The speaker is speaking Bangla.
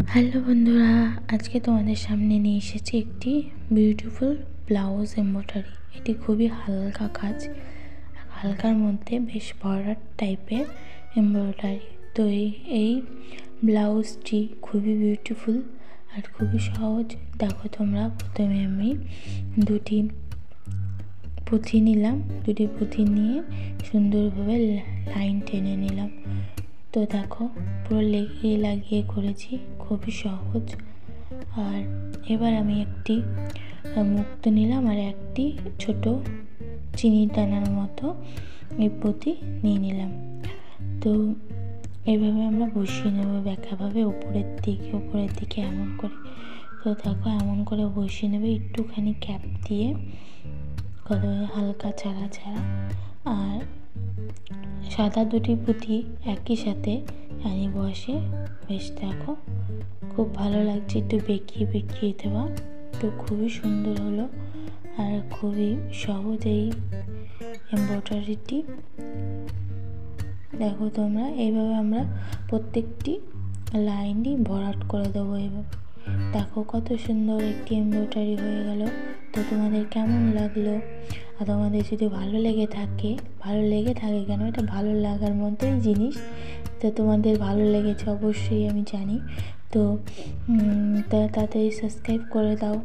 হ্যালো বন্ধুরা, আজকে তোমাদের সামনে নিয়ে এসেছি একটি বিউটিফুল ব্লাউজ এমব্রয়ডারি। এটি খুবই হালকা কাজ, হালকার মধ্যে বেশ ভরাট টাইপের এমব্রয়ডারি। তো এই ব্লাউজটি খুবই বিউটিফুল আর খুবই সহজ। দেখো তোমরা, প্রথমে আমি দুটি পুঁথি নিলাম। দুটি পুঁথি নিয়ে সুন্দরভাবে লাইন টেনে নিলাম। তো দেখো, পুরো লাগিয়ে করেছি, খুবই সহজ। আর এবার আমি একটি মুক্তো নিলাম আর একটি ছোট চিনি দানার মতো এই পুঁতি নিয়ে নিলাম। তো এইভাবে আমরা বসিয়ে নেব ব্যাকাভাবে উপরের দিকে এমন করে। তো দেখো, এমন করে বসিয়ে নেবে একটুখানি ক্যাপ দিয়ে, হালকা ছাড়া। আর সাদা দুটি পুঁতি একই সাথে আমি বসে, বেশ দেখো খুব ভালো লাগছে। একটু বেঁকিয়ে দেওয়া, তো খুবই সুন্দর হলো আর খুবই সহজ এই এমব্রয়ডারিটি। দেখো তোমরা, এইভাবে আমরা প্রত্যেকটি লাইনই ভরাট করে দেবো। এইভাবে দেখো কত সুন্দর একটি এমব্রয়ডারি হয়ে গেল। তো তোমাদের কেমন লাগলো? আর তোমাদের যদি ভালো লেগে থাকে কেন, এটা ভালো লাগার মধ্যেই জিনিস। তো তোমাদের ভালো লেগেছে অবশ্যই আমি জানি। তো তাড়াতাড়ি সাবস্ক্রাইব করে দাও।